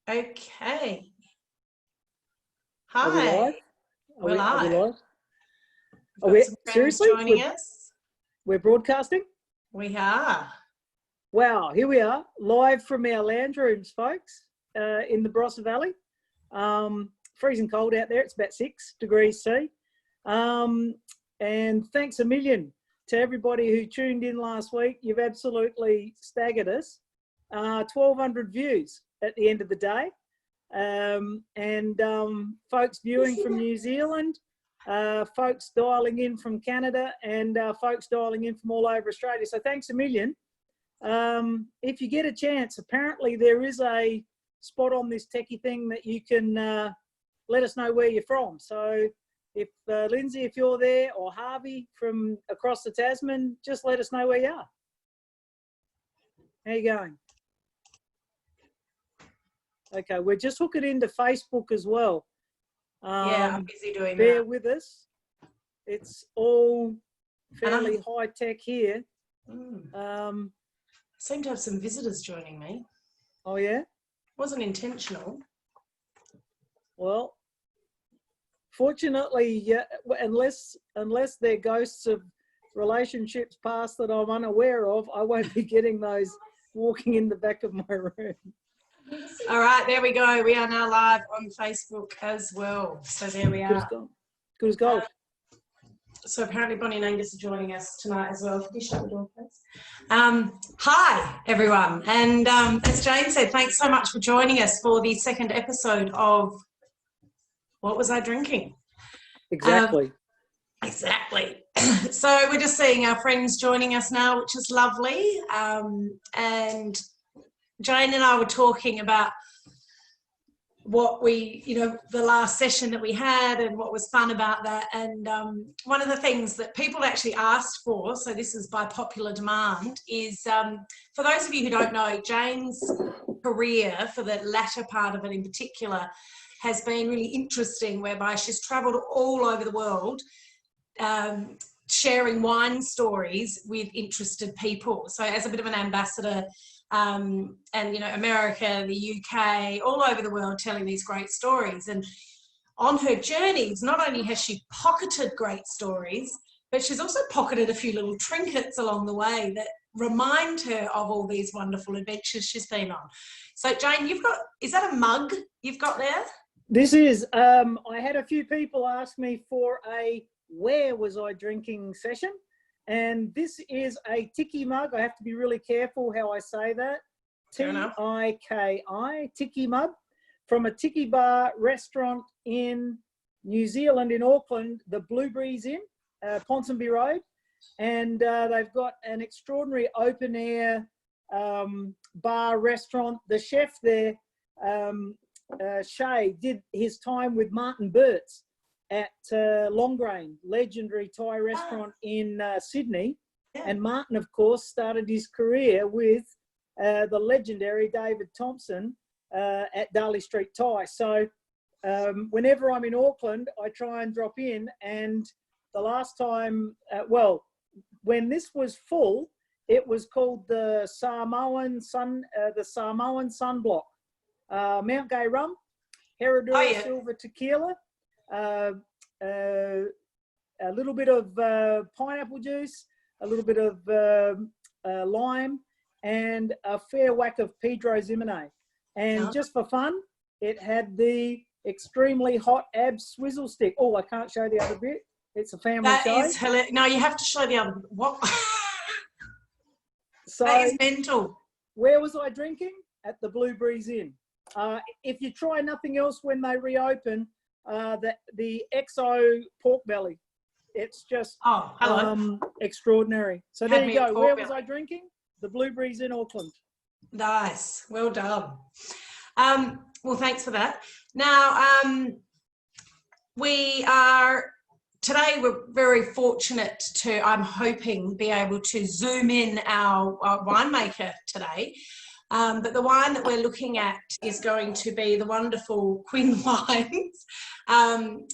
Okay. Are we Hi. live? We're live. Are we live? We've got some friends seriously joining us. We're broadcasting? We are. Wow, here we are, live from our lounge rooms, folks, in the Barossa Valley. Freezing cold out there. It's about 6 degrees C. And thanks a million to everybody who tuned in last week. You've absolutely staggered us. 1,200 views at the end of the day. Folks viewing from New Zealand, folks dialing in from Canada, and folks dialing in from all over Australia. So thanks a million. If you get a chance, apparently there is a spot on this techie thing that you can let us know where you're from. So if Lindsay, if you're there, or Harvey from across the Tasman, just let us know where you are. How you going? Okay, we're just hooking into Facebook as well. Yeah, I'm busy doing bear that. with us. It's all fairly high tech here. I seem to have some visitors joining me. Oh yeah? Wasn't intentional. Well, fortunately, yeah, unless they're ghosts of relationships past that I'm unaware of, I won't be getting those walking in the back of my room. All right, there we go. We are now live on Facebook as well. So there we are. Good as gold. So apparently Bonnie and Angus are joining us tonight as well. Can you shut the door, please? Hi, everyone. And as Jane said, thanks so much for joining us for the second episode of What Was I Drinking? Exactly. Exactly. So we're just seeing our friends joining us now, which is lovely. And Jane and I were talking about what we, the last session that we had and what was fun about that. And one of the things that people actually asked for, so this is by popular demand, is for those of you who don't know, Jane's career, for the latter part of it in particular, has been really interesting, whereby she's travelled all over the world sharing wine stories with interested people. So as a bit of an ambassador, and America, the UK, all over the world, telling these great stories. And on her journeys, not only has she pocketed great stories, but she's also pocketed a few little trinkets along the way that remind her of all these wonderful adventures she's been on. So Jane, is that a mug you've got there? This is, I had a few people ask me for a where was I drinking session. And this is a tiki mug. I have to be really careful how I say that. T-I-K-I, tiki mug, from a tiki bar restaurant in New Zealand, in Auckland, the Blueberries Inn, Ponsonby Road. And they've got an extraordinary open air bar restaurant. The chef there, Shay, did his time with Martin Burt's at Longrain, legendary Thai restaurant in Sydney. Yeah. And Martin, of course, started his career with the legendary David Thompson at Darley Street Thai. So whenever I'm in Auckland, I try and drop in. And the last time, when this was full, it was called the Samoan Sunblock. Mount Gay rum, Herradura Silver tequila, a little bit of pineapple juice, a little bit of lime, and a fair whack of Pedro Ximenez. And just for fun, it had the extremely hot ab swizzle stick. Oh, I can't show the other bit. It's a family show. That is hilarious. No, you have to show the other bit. What? So, that is mental. Where was I drinking? At the Blueberries Inn. If you try nothing else when they reopen, the XO pork belly, it's just extraordinary. So there you go. Where was I drinking? The Blueberries in Auckland. Nice, well done. Well, thanks for that. Now we're very fortunate to, I'm hoping, be able to zoom in our winemaker today. But the wine that we're looking at is going to be the wonderful Quin Wines.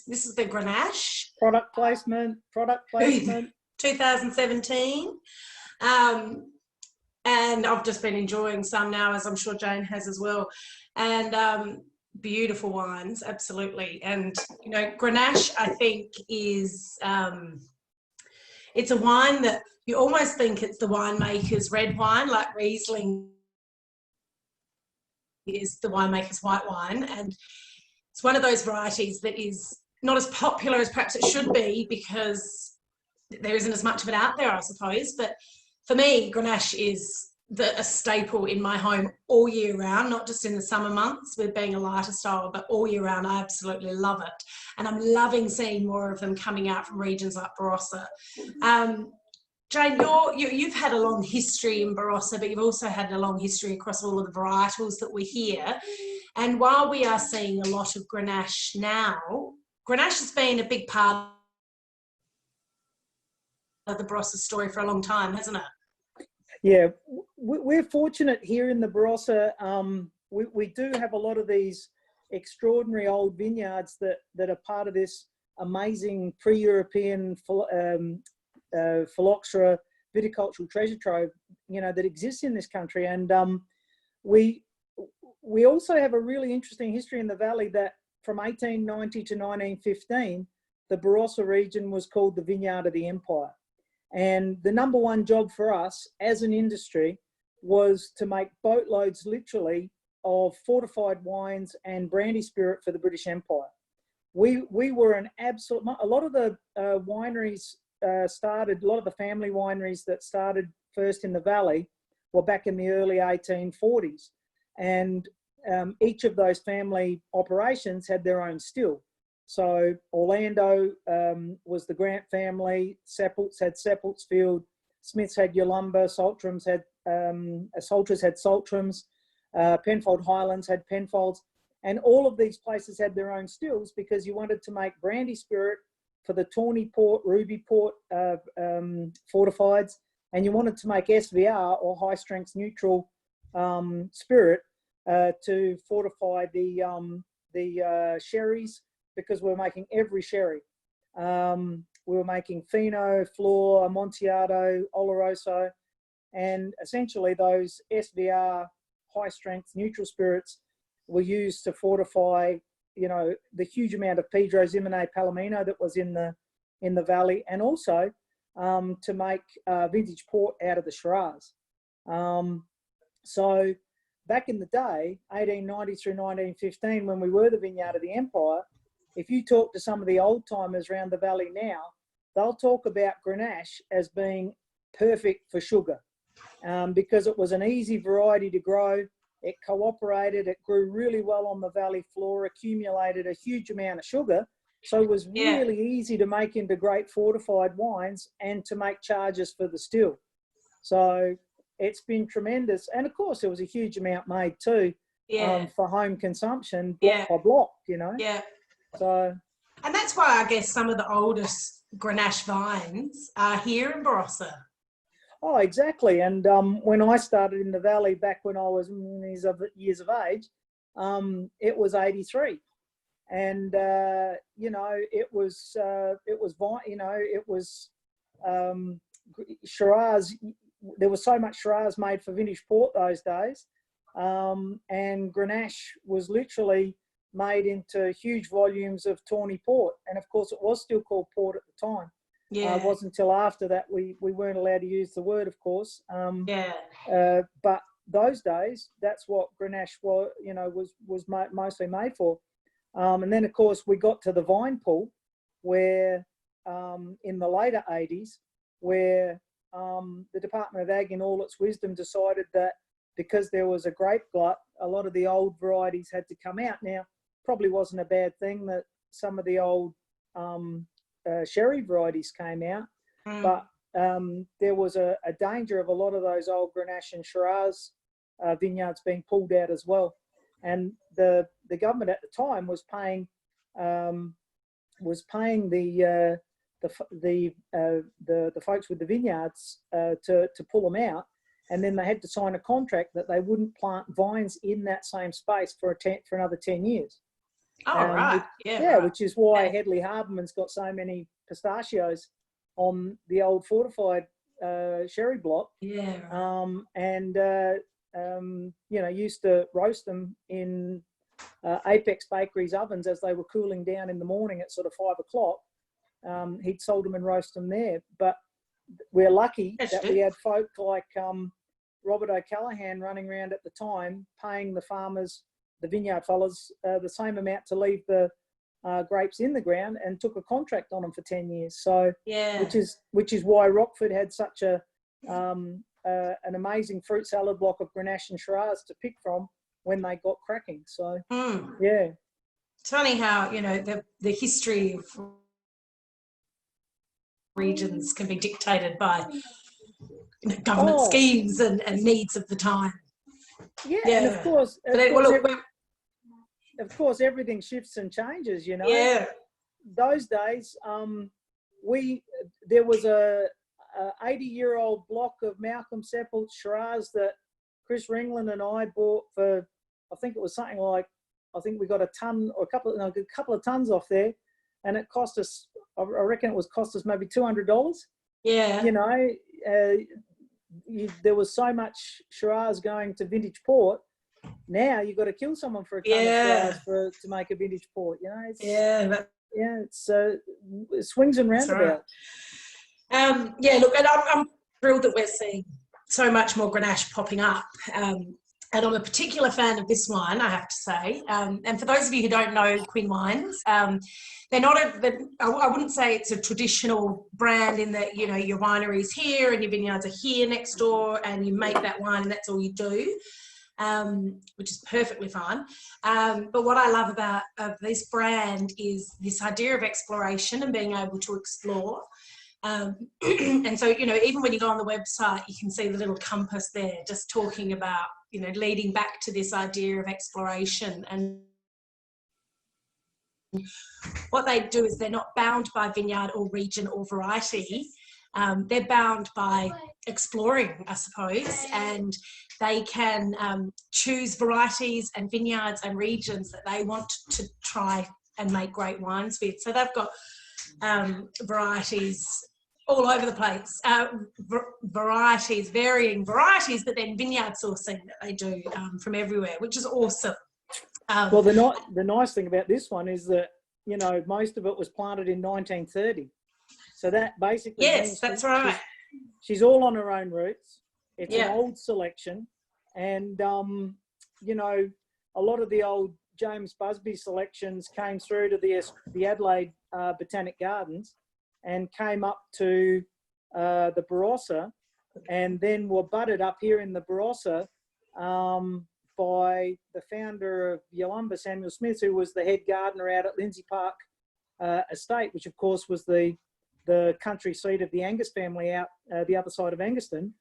This is the Grenache. Product placement. 2017. And and I've just been enjoying some now, as I'm sure Jane has as well. And beautiful wines, absolutely. And you know, Grenache, I think, is it's a wine that you almost think it's the winemaker's red wine, like Riesling is the winemaker's white wine, and it's one of those varieties that is not as popular as perhaps it should be because there isn't as much of it out there, I suppose. But for me, Grenache is a staple in my home all year round, not just in the summer months with being a lighter style, but all year round. I absolutely love it. And I'm loving seeing more of them coming out from regions like Barossa. Jane, you've had a long history in Barossa, but you've also had a long history across all of the varietals that we hear. And while we are seeing a lot of Grenache now, Grenache has been a big part of the Barossa story for a long time, hasn't it? Yeah, we're fortunate here in the Barossa. We do have a lot of these extraordinary old vineyards that are part of this amazing pre-European phylloxera viticultural treasure trove, you know, that exists in this country. And we also have a really interesting history in the valley that from 1890 to 1915, the Barossa region was called the Vineyard of the Empire. And the number one job for us as an industry was to make boatloads, literally, of fortified wines and brandy spirit for the British Empire. We were an absolute, a lot of the wineries started, a lot of the family wineries that started first in the valley were back in the early 1840s. And each of those family operations had their own still. So Orlando was the Grant family, Seppelts had Seppeltsfield, Smiths had Yolumba, Saltrams had Saltrams, Penfold Highlands had Penfolds, and all of these places had their own stills because you wanted to make brandy spirit for the Tawny Port, Ruby Port fortifieds, and you wanted to make SVR or high strength neutral spirit to fortify the sherries, because we're making every sherry. We were making Fino, Flor, Amontillado, Oloroso, and essentially those SVR high strength neutral spirits were used to fortify, you know, the huge amount of Pedro Ximenez Palomino that was in the valley, and also to make vintage port out of the Shiraz. So back in the day, 1890 through 1915, when we were the Vineyard of the Empire, if you talk to some of the old timers around the valley now, they'll talk about Grenache as being perfect for sugar because it was an easy variety to grow. It cooperated, it grew really well on the valley floor, accumulated a huge amount of sugar. So it was really easy to make into great fortified wines and to make charges for the still. So it's been tremendous. And of course, there was a huge amount made too for home consumption, block by block, you know. Yeah. So, and that's why I guess some of the oldest Grenache vines are here in Barossa. Oh, exactly. And when I started in the valley back when I was years of age, it was 83. And, you know, it was Shiraz. There was so much Shiraz made for vintage port those days. And Grenache was literally made into huge volumes of Tawny Port. And of course, it was still called port at the time. Yeah. It wasn't until after that we weren't allowed to use the word, of course. But those days, that's what Grenache was, you know, was mostly made for. And then, of course, we got to the vine pool, where in the later 80s, where the Department of Ag, in all its wisdom, decided that because there was a grape glut, a lot of the old varieties had to come out. Now, probably wasn't a bad thing that some of the old sherry varieties came out, but there was a danger of a lot of those old Grenache and Shiraz vineyards being pulled out as well. And the government at the time was paying the folks with the vineyards to pull them out, and then they had to sign a contract that they wouldn't plant vines in that same space for another 10 years. Right. Which is why Hedley Harbourman's got so many pistachios on the old fortified sherry block. Yeah. And used to roast them in Apex Bakery's ovens as they were cooling down in the morning at sort of 5 o'clock. He'd sold them and roast them there. But we're lucky that we had folk like Robert O'Callaghan running around at the time, paying the farmers, the vineyard fellas, the same amount to leave the grapes in the ground, and took a contract on them for 10 years. So, which is why Rockford had such an amazing fruit salad block of Grenache and Shiraz to pick from when they got cracking. So, yeah. It's funny how, the history of regions can be dictated by government schemes and needs of the time. Yeah, and of course, everything shifts and changes, Yeah. Those days, there was a 80-year-old block of Malcolm Seppelt Shiraz that Chris Ringland and I bought for, I think it was something like, I think we got a ton or a couple of tons off there, and it cost us, I reckon it was cost us maybe $200. Yeah. There was so much Shiraz going to vintage port. Now you've got to kill someone for a ton of Shiraz to make a vintage port. It's it swings and roundabouts. Right. Look, and I'm thrilled that we're seeing so much more Grenache popping up. And I'm a particular fan of this wine, I have to say. And for those of you who don't know Quin Wines, they're not I wouldn't say it's a traditional brand in that, your winery's here and your vineyards are here next door and you make that wine and that's all you do, which is perfectly fine. But what I love about this brand is this idea of exploration and being able to explore. And so, even when you go on the website, you can see the little compass there just talking about, leading back to this idea of exploration. And what they do is they're not bound by vineyard or region or variety. They're bound by exploring, I suppose, and they can choose varieties and vineyards and regions that they want to try and make great wines with. So they've got varieties all over the place, varying varieties, but then vineyard sourcing that they do from everywhere, which is awesome. Well, the nice thing about this one is that, most of it was planted in 1930. So that basically means that's right. She's all on her own roots. It's an old selection. And, a lot of the old James Busby selections came through to the Adelaide Botanic Gardens and came up to the Barossa, and then were budded up here in the Barossa by the founder of Yalumba, Samuel Smith, who was the head gardener out at Lindsay Park Estate, which of course was the country seat of the Angus family out the other side of Angaston.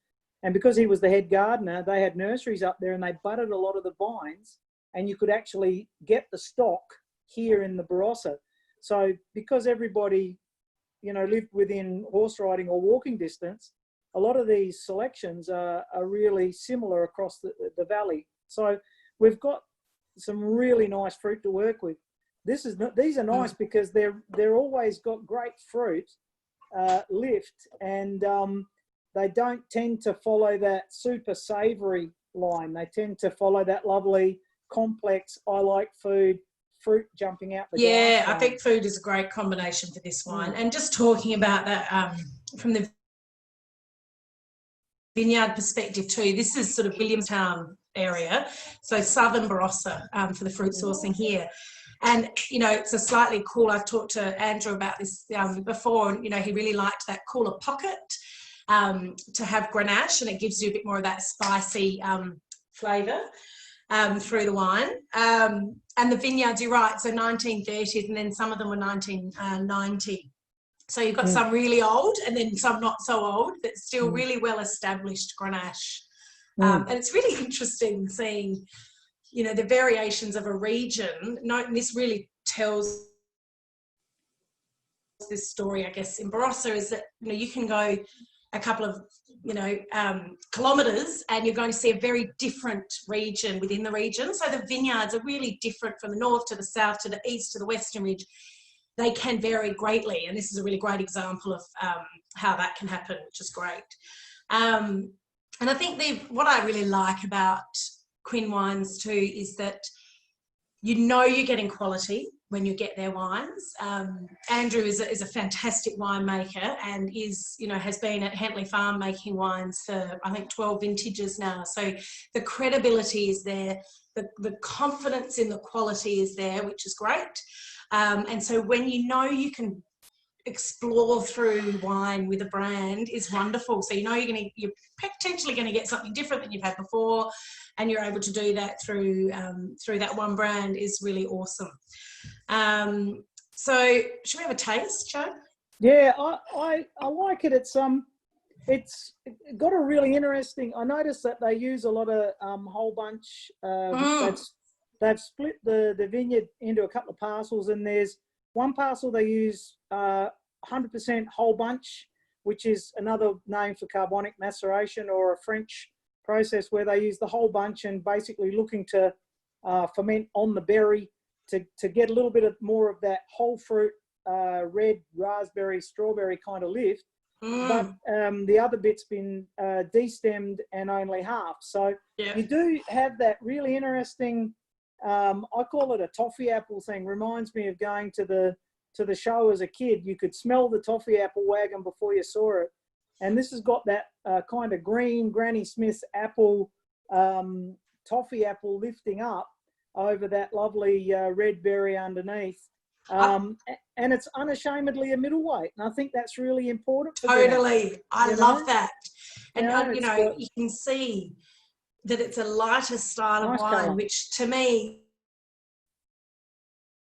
And because he was the head gardener, they had nurseries up there and they budded a lot of the vines, and you could actually get the stock here in the Barossa. So because everybody lived within horse riding or walking distance, a lot of these selections are really similar across the valley. So we've got some really nice fruit to work with. These are nice because they're always got great fruit lift, and they don't tend to follow that super savoury line. They tend to follow that lovely, complex, I like food, fruit jumping out the glass. I think food is a great combination for this wine. And just talking about that from the vineyard perspective too, this is sort of Williamstown area, so southern Barossa for the fruit sourcing here. And, it's a slightly cool, I've talked to Andrew about this before, and, he really liked that cooler pocket to have Grenache, and it gives you a bit more of that spicy flavour through the wine. And the vineyards, you're right, so 1930s, and then some of them were 1990. So you've got some really old and then some not so old, but still really well-established Grenache. And it's really interesting seeing, the variations of a region. And this really tells this story, I guess, in Barossa, is that, you can go a couple of, kilometres and you're going to see a very different region within the region. So the vineyards are really different from the north to the south to the east to the western ridge. they can vary greatly. And this is a really great example of how that can happen, which is great. And I think what I really like about Quin Wines too is that you know you're getting quality when you get their wines. Andrew is a fantastic winemaker and has been at Hentley Farm making wines for, I think, 12 vintages now. So the credibility is there, the confidence in the quality is there, which is great. And so when you know you can explore through wine with a brand is wonderful. So you know you're potentially going to get something different than you've had before, and you're able to do that through that one brand is really awesome. So should we have a taste, Joe? Yeah, I like it. It's got a really interesting. I noticed that they use a lot of whole bunch. They've split the vineyard into a couple of parcels, and there's one parcel they use 100% whole bunch, which is another name for carbonic maceration, or a French process where they use the whole bunch and basically looking to ferment on the berry to get a little bit more of that whole fruit, red raspberry, strawberry kind of lift. But the other bit's been destemmed and only half. So you do have that really interesting, I call it a toffee apple thing. Reminds me of going to the show as a kid. You could smell the toffee apple wagon before you saw it. And this has got that kind of green Granny Smith apple, toffee apple lifting up over that lovely red berry underneath. And it's unashamedly a middleweight. And I think that's really important. Totally. I love that. And, you can see that it's a lighter style of wine, colour, which to me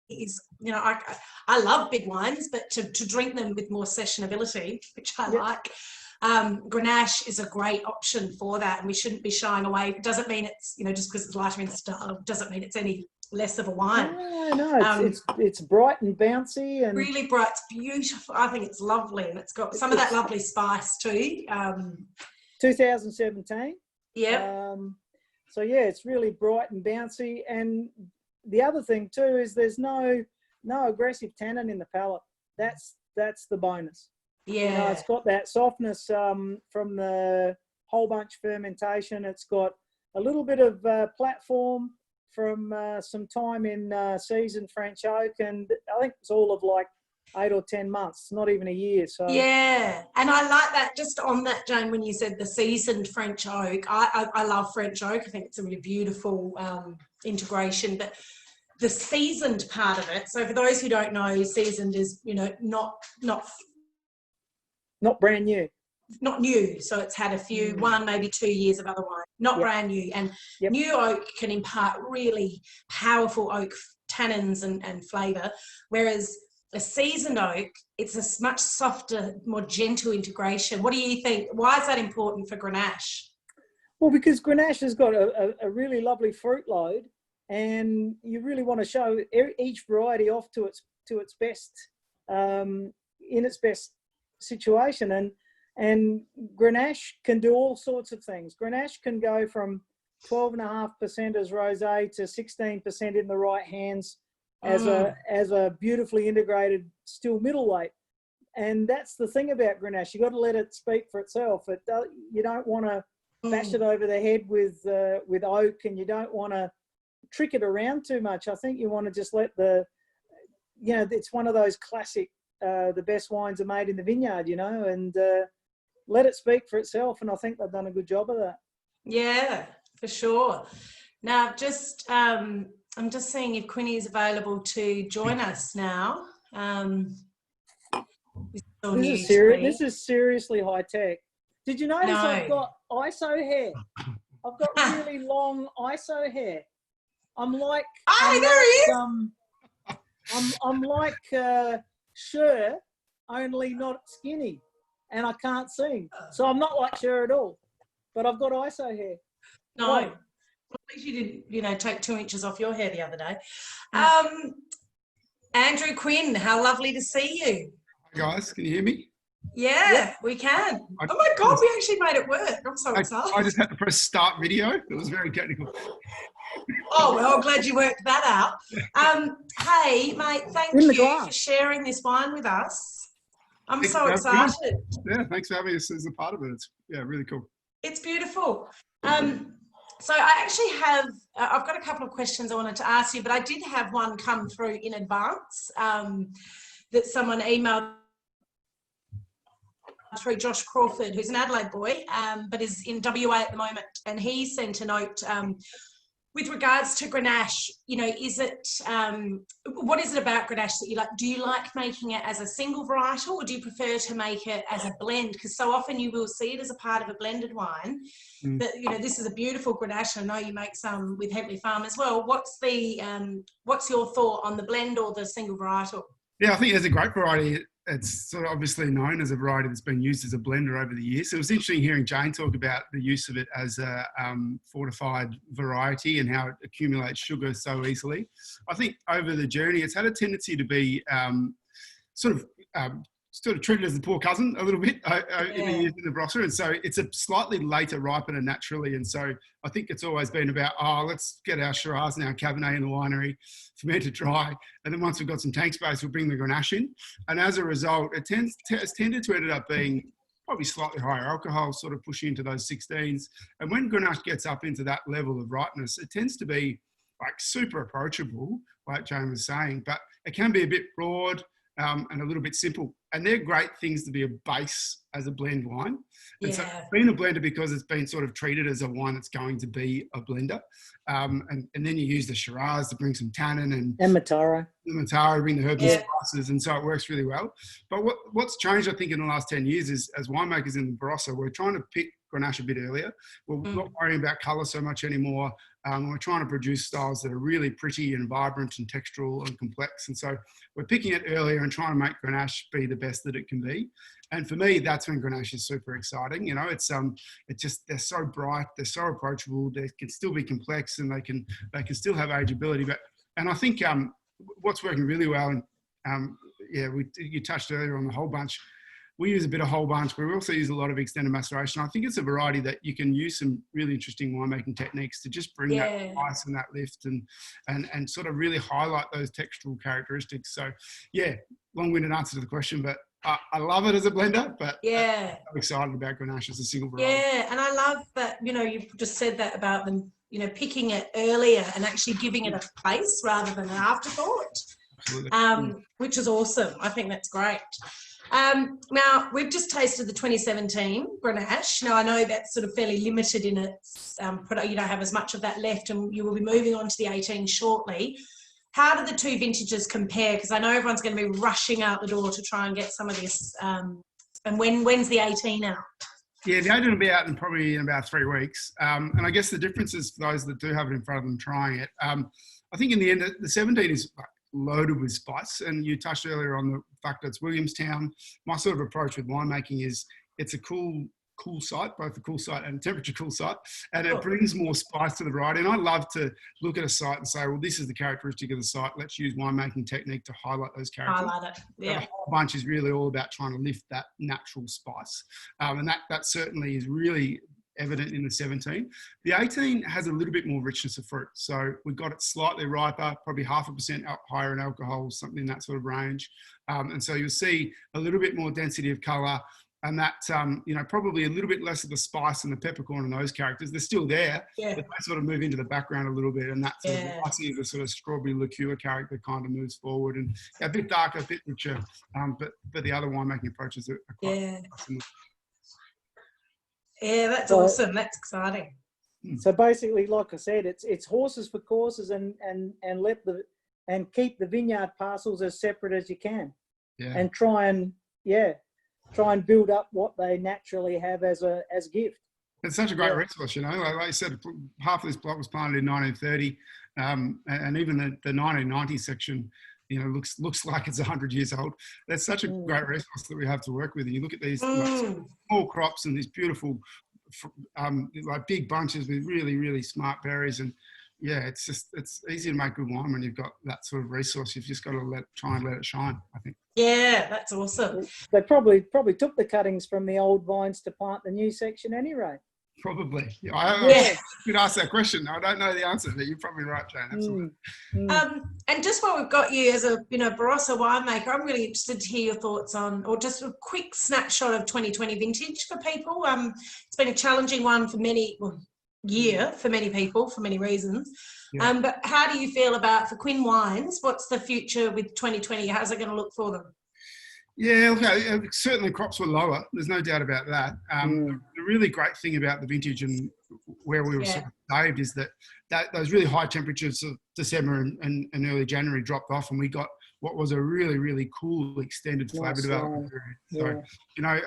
is, I love big wines, but to drink them with more sessionability, which I like, Grenache is a great option for that, and we shouldn't be shying away. It doesn't mean it's, just because it's lighter in style, doesn't mean it's any less of a wine. No, it's bright and bouncy and really bright. It's beautiful. I think it's lovely, and it's got some of that lovely spice too. 2017. Yeah. So yeah, it's really bright and bouncy, and the other thing too is there's no aggressive tannin in the palate. That's the bonus. Yeah, it's got that softness from the whole bunch fermentation. It's got a little bit of platform from some time in seasoned French oak, and I think it's all of like 8 or 10 months, not even a year. So yeah, and I like that. Just on that, Jane, when you said the seasoned French oak, I love French oak. I think it's a really beautiful integration, but the seasoned part of it. So for those who don't know, seasoned is not brand new. Not new, so it's had a few, 1, maybe 2 years of other wine, not brand new. And new oak can impart really powerful oak tannins and flavour, whereas a seasoned oak, it's a much softer, more gentle integration. What do you think? Why is that important for Grenache? Well, because Grenache has got a really lovely fruit load, and you really want to show each variety off to its best, in its best situation. And Grenache can do all sorts of things. Grenache can go from 12.5% as rosé to 16% in the right hands as a beautifully integrated still middleweight. And that's the thing about Grenache. You've got to let it speak for itself. You don't want to bash it over the head with oak, and you don't want to trick it around too much. I think you want to just let it's one of those classic, the best wines are made in the vineyard, and let it speak for itself. And I think they've done a good job of that. Yeah, for sure. Now, I'm just seeing if Quinny is available to join us now. This is seriously high tech. Did you notice I've got ISO hair? I've got really long ISO hair. I'm like, there he is. I'm like Cher, only not skinny, and I can't sing. So I'm not like Cher at all, but I've got ISO hair. No. Well, at least you didn't, take 2 inches off your hair the other day. Andrew Quin, how lovely to see you. Hi guys, can you hear me? Yeah, we can. Oh my God, we actually made it work. I'm so excited. I just had to press start video. It was very technical. Oh, well, glad you worked that out. Hey, mate, thank In the you glass. for sharing this wine with us. I'm Thanks so for having me on. excited. Yeah, thanks for having us as a part of it. It's really cool. It's beautiful. So I actually have, I've got a couple of questions I wanted to ask you, but I did have one come through in advance that someone emailed through Josh Crawford, who's an Adelaide boy, but is in WA at the moment. And he sent a note with regards to Grenache. You know, what is it about Grenache that you like? Do you like making it as a single varietal, or do you prefer to make it as a blend? Because so often you will see it as a part of a blended wine. But, you know, this is a beautiful Grenache. I know you make some with Headley Farm as well. What's your thought on the blend or the single varietal? Yeah, I think there's a great variety. It's sort of obviously known as a variety that's been used as a blender over the years. So it was interesting hearing Jane talk about the use of it as a fortified variety and how it accumulates sugar so easily. I think over the journey, it's had a tendency to be sort of treated as the poor cousin a little bit in the years in the Barossa. And so it's a slightly later ripener naturally. And so I think it's always been about, let's get our Shiraz and our Cabernet in the winery, ferment it dry. And then once we've got some tank space, we'll bring the Grenache in. And as a result, it has tended to end up being probably slightly higher alcohol, sort of pushing into those 16s. And when Grenache gets up into that level of ripeness, it tends to be like super approachable, like Jane was saying, but it can be a bit broad, and a little bit simple. And they're great things to be a base as a blend wine. And so it's been a blender because it's been sort of treated as a wine that's going to be a blender. And then you use the Shiraz to bring some tannin and Mataro. Bring the herbs and spices. And so it works really well. But what's changed, I think, in the last 10 years is as winemakers in the Barossa, we're trying to pick Grenache a bit earlier. We're not worrying about colour so much anymore. We're trying to produce styles that are really pretty and vibrant and textural and complex. And so we're picking it earlier and trying to make Grenache be the best that it can be. And for me, that's when Grenache is super exciting. You know, it's just, they're so bright, they're so approachable, they can still be complex, and they can still have ageability. And I think what's working really well, and you touched earlier on the whole bunch. We use a bit of whole bunch, but we also use a lot of extended maceration. I think it's a variety that you can use some really interesting winemaking techniques to just bring that spice and that lift and sort of really highlight those textural characteristics. So, yeah, long-winded answer to the question, but I love it as a blender, but I'm excited about Grenache as a single variety. Yeah, and I love that, you know, you've just said that about them, you know, picking it earlier and actually giving it a place rather than an afterthought. Absolutely. Which is awesome. I think that's great. Now, we've just tasted the 2017 Grenache. Now, I know that's sort of fairly limited in its product. You don't have as much of that left, and you will be moving on to the 18 shortly. How do the two vintages compare? Because I know everyone's going to be rushing out the door to try and get some of this. And when's the 18 out? Yeah, the 18 will be out probably in about 3 weeks. And I guess the difference is for those that do have it in front of them trying it. I think in the end, the 17 is loaded with spice. And you touched earlier on the fact that it's Williamstown. My sort of approach with winemaking is it's a cool site, both a cool site and a temperature cool site, and it brings more spice to the variety. And I love to look at a site and say, well, this is the characteristic of the site. Let's use winemaking technique to highlight those characters. Highlight it, yeah. The whole bunch is really all about trying to lift that natural spice. And that certainly is really evident in the 17. The 18 has a little bit more richness of fruit. So we've got it slightly riper, probably 0.5% higher in alcohol, something in that sort of range. And so you'll see a little bit more density of colour, and that, probably a little bit less of the spice and the peppercorn and those characters. They're still there, but they sort of move into the background a little bit, and that sort of icy, the sort of strawberry liqueur character kind of moves forward, and a bit darker, a bit richer, but the other winemaking approaches are quite similar. Yeah, that's awesome. That's exciting. So basically, like I said, it's horses for courses, and keep the vineyard parcels as separate as you can, and try and build up what they naturally have as gift. It's such a great resource, you know. Like you said, half of this block was planted in 1930, and even the 1990 section, you know, looks like it's 100 years old. That's such a great resource that we have to work with. And you look at these small crops and these beautiful, like big bunches with really, really smart berries. And it's easy to make good wine when you've got that sort of resource. You've just got to try and let it shine, I think. Yeah, that's awesome. They probably took the cuttings from the old vines to plant the new section anyway. Probably. You'd ask that question. I don't know the answer, but you're probably right, Jane. Absolutely. And just while we've got you as a Barossa winemaker, I'm really interested to hear your thoughts on, or just a quick snapshot of 2020 vintage for people. It's been a challenging one for many people for many reasons. Yeah. But how do you feel about for Quin Wines? What's the future with 2020? How's it going to look for them? Yeah, okay. Certainly crops were lower. There's no doubt about that. The really great thing about the vintage and where we were sort of saved is that those really high temperatures of December and early January dropped off, and we got what was a really, really cool extended flavour development period. So,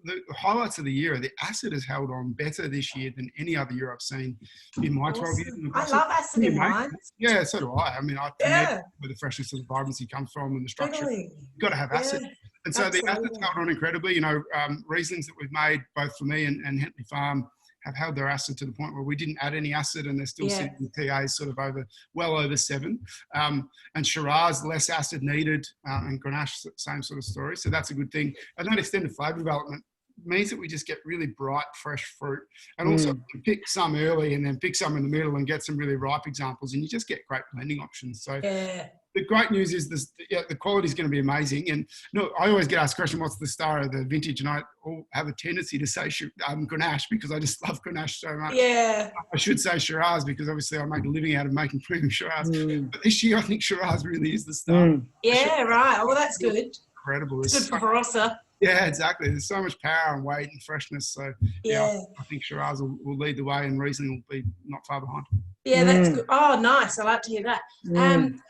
the highlights of the year are the acid has held on better this year than any other year I've seen in my 12 years. I love acid in wines. Yeah, so do I. I mean, I connect where the freshness and the vibrancy comes from and the structure. Totally. You've got to have acid. And so the acid's held on incredibly. Rieslings that we've made, both for me and Hentley Farm, have held their acid to the point where we didn't add any acid, and they're still sitting in TAs sort of well over 7. And Shiraz, less acid needed, and Grenache, same sort of story. So that's a good thing. And that extended flavour development means that we just get really bright, fresh fruit, and also pick some early and then pick some in the middle and get some really ripe examples, and you just get great blending options. So the great news is the quality is going to be amazing. And I always get asked the question, what's the star of the vintage? And I have a tendency to say Grenache because I just love Grenache so much. Yeah. I should say Shiraz because obviously I make a living out of making premium Shiraz. But this year I think Shiraz really is the star. Yeah, right. Well, that's good. Incredible. It's good for Barossa. Yeah, exactly. There's so much power and weight and freshness. So, I think Shiraz will lead the way and Riesling will be not far behind. Yeah, that's good. Oh, nice. I like to hear that.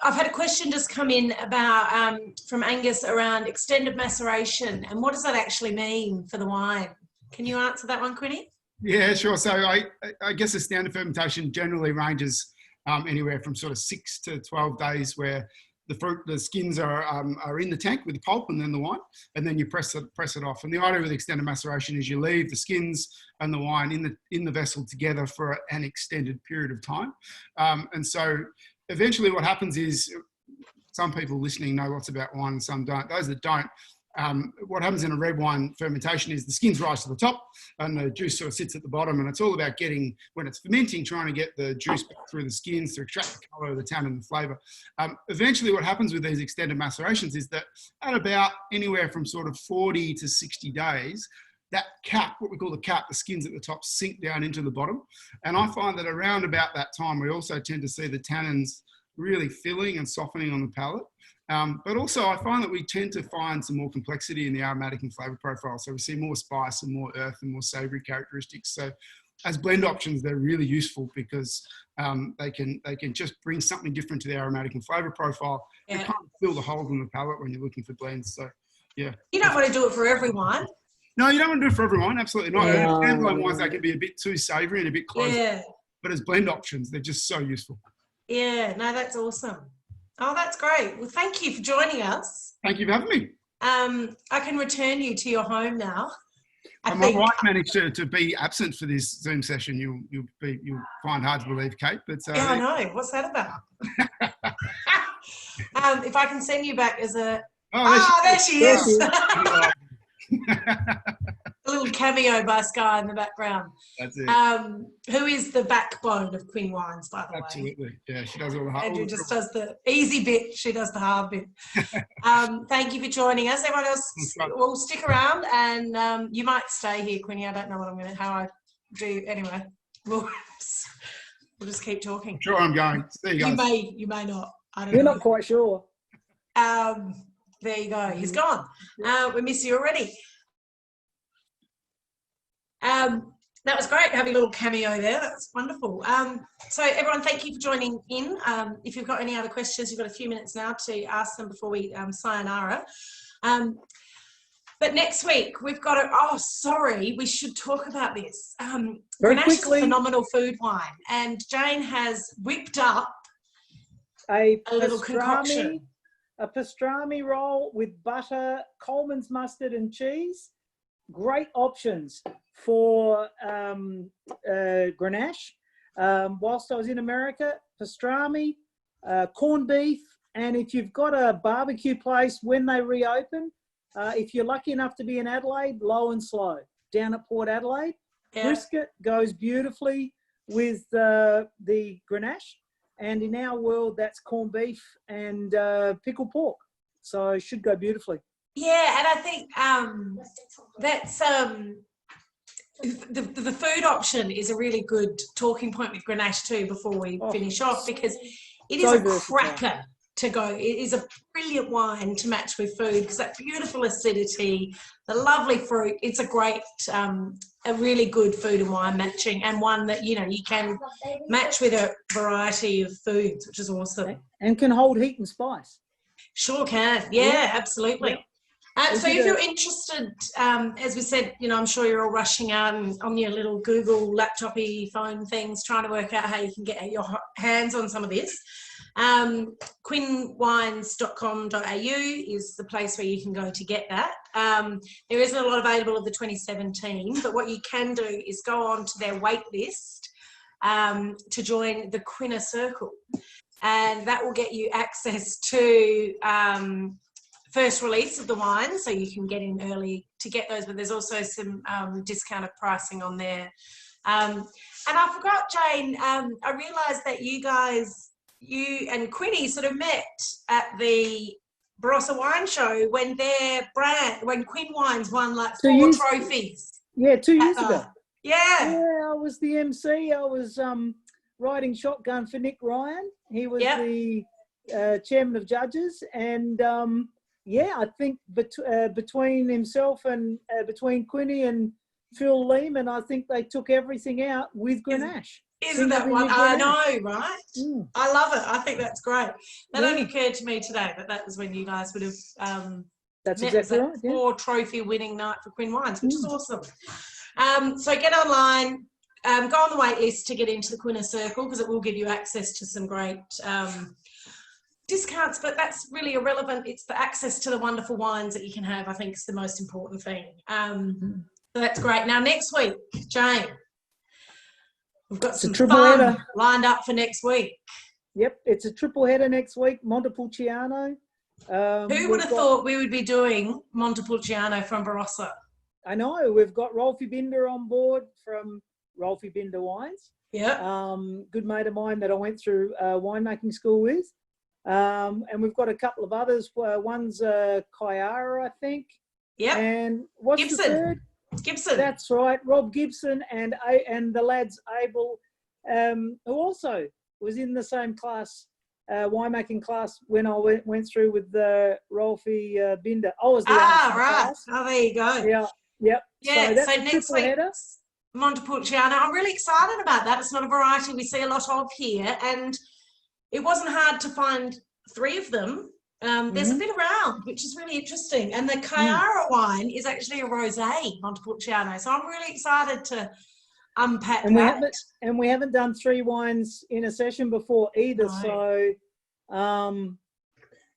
I've had a question just come in about from Angus around extended maceration, and what does that actually mean for the wine? Can you answer that one, Quinny? Yeah, sure. So I guess the standard fermentation generally ranges anywhere from sort of 6 to 12 days where the skins are in the tank with the pulp and then the wine, and then you press it off. And the idea with extended maceration is you leave the skins and the wine in the vessel together for an extended period of time. And so eventually what happens is, some people listening know lots about wine and some don't. Those that don't, what happens in a red wine fermentation is the skins rise to the top and the juice sort of sits at the bottom, and it's all about getting, when it's fermenting, trying to get the juice back through the skins to extract the colour, the tannin and the flavour. Eventually what happens with these extended macerations is that at about anywhere from sort of 40 to 60 days, that cap, what we call the cap, the skins at the top sink down into the bottom. And I find that around about that time, we also tend to see the tannins really filling and softening on the palate. But also I find that we tend to find some more complexity in the aromatic and flavour profile. So we see more spice and more earth and more savoury characteristics. So as blend options, they're really useful because they can just bring something different to the aromatic and flavour profile and kind of fill the holes in the palate when you're looking for blends. So, yeah. You don't want to do it for every wine. No, you don't want to do it for every wine. Absolutely not. Standalone wines, they can be a bit too savoury and a bit close. Yeah. But as blend options, they're just so useful. Yeah, no, that's awesome. Oh, that's great. Well, thank you for joining us. Thank you for having me. I can return you to your home now. My wife managed to be absent for this Zoom session. You'll find hard to believe, Kate. But yeah, I know. What's that about? If I can send you back as a... there she is. A little cameo by Sky in the background. That's it. Who is the backbone of Quin Wines, by the way? Absolutely. Yeah, she does all the hard. Andrew just does the easy bit. She does the hard bit. Thank you for joining us. Everyone else will stick around, and you might stay here, Quinny. I don't know how I do. Anyway, we'll just keep talking. Sure, I'm going. See you guys. You may not. I don't You're know. Not quite sure. There you go. He's gone. We miss you already. That was great having a little cameo there. That's wonderful. So everyone, thank you for joining in. If you've got any other questions, you've got a few minutes now to ask them before we sayonara. But next week we've got we should talk about this. Grenache is a phenomenal food wine, and Jane has whipped up a little concoction. A pastrami roll with butter, Coleman's mustard and cheese. Great options for Grenache. Whilst I was in America, pastrami, corned beef, and if you've got a barbecue place when they reopen, if you're lucky enough to be in Adelaide, Low and Slow down at Port Adelaide. Brisket goes beautifully with the Grenache. And in our world, that's corned beef and pickled pork. So it should go beautifully. Yeah, and I think that's the food option is a really good talking point with Grenache too before we finish off, because it is a cracker to go. It is a brilliant wine to match with food because that beautiful acidity, the lovely fruit. It's a great, a really good food and wine matching, and one that, you know, you can match with a variety of foods, which is awesome. And can hold heat and spice. Sure can. Yeah, absolutely. Yep. So if you're interested, as we said, you know, I'm sure you're all rushing out and on your little Google laptopy phone things, trying to work out how you can get your hands on some of this. Quinwines.com.au is the place where you can go to get that. There isn't a lot available of the 2017, but what you can do is go on to their wait list to join the Quinner Circle, and that will get you access to first release of the wine, so you can get in early to get those, but there's also some discounted pricing on there. And I forgot, Jane, I realised that you and Quinny sort of met at the Barossa Wine Show when when Quin Wines won like 4 trophies. Yeah, 2 years ago. Yeah. Yeah, I was the MC. I was riding shotgun for Nick Ryan. He was the chairman of judges, and yeah, I think between himself and between Quinny and Phil Lehman, I think they took everything out with Grenache. Isn't that one? I know, right? Mm. I love it. I think that's great. That only occurred to me today, but that was when you guys would have that's exactly right. 4 trophy winning night for Quin Wines, which is awesome. So get online, go on the wait list to get into the Quinner Circle, because it will give you access to some great discounts, but that's really irrelevant. It's the access to the wonderful wines that you can have, I think, is the most important thing. So that's great. Now, next week, Jane, we've got some fun lined up for next week. Yep, it's a triple header next week, Montepulciano. Who would have thought we would be doing Montepulciano from Barossa? I know. We've got Rolfie Binder on board from Rolfie Binder Wines. Yeah. Good mate of mine that I went through winemaking school with. And we've got a couple of others. One's Kyara, I think. Yeah. And what's Gibson. the third? Gibson. That's right, Rob Gibson and the lads Abel, who also was in the same class, winemaking class when I went through with Rolfie Binder. I was the right. class. Oh, there you go. Yeah. Yep. Yeah. So next week, Montepulciano. I'm really excited about that. It's not a variety we see a lot of here, and it wasn't hard to find 3 of them. There's a bit around, which is really interesting. And the Kyara wine is actually a rosé, Montepulciano. So I'm really excited to unpack that. We haven't done 3 wines in a session before either. No. So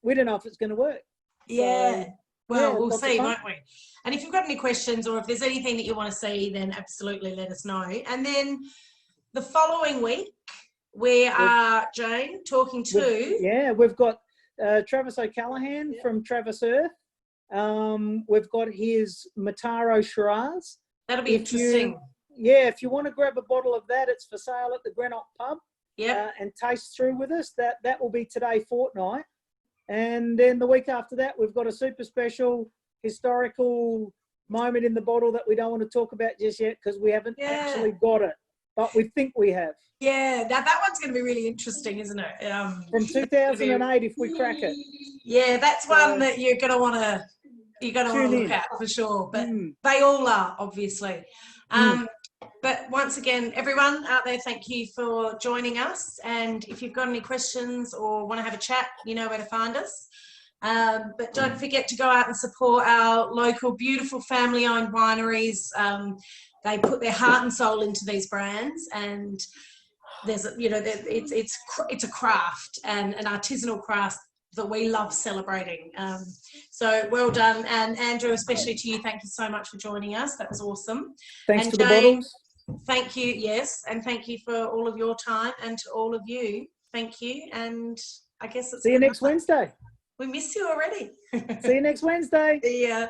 we don't know if it's going to work. Yeah. So, well, we'll see, won't we? And if you've got any questions or if there's anything that you want to see, then absolutely let us know. And then the following week, we are, Jane, talking to... We've got Travis O'Callaghan from Travis Earth. We've got his Mataro Shiraz. That'll be interesting. If you want to grab a bottle of that, it's for sale at the Greenock Pub. Yeah. And taste through with us. That will be today fortnight. And then the week after that, we've got a super special historical moment in the bottle that we don't want to talk about just yet because we haven't actually got it. But we think we have. Yeah, now that one's going to be really interesting, isn't it? From 2008, if we crack it. Yeah, that's one that you're going to want to look at for sure. But they all are, obviously. But once again, everyone out there, thank you for joining us. And if you've got any questions or want to have a chat, you know where to find us. But don't forget to go out and support our local, beautiful family-owned wineries. They put their heart and soul into these brands, and there's, it's a craft and an artisanal craft that we love celebrating. So well done. And Andrew, especially to you, thank you so much for joining us. That was awesome. Thanks and for Jane, the bottles. Thank you. Yes. And thank you for all of your time, and to all of you, thank you. And I guess it's see you next Wednesday. We miss you already. See you next Wednesday. See ya.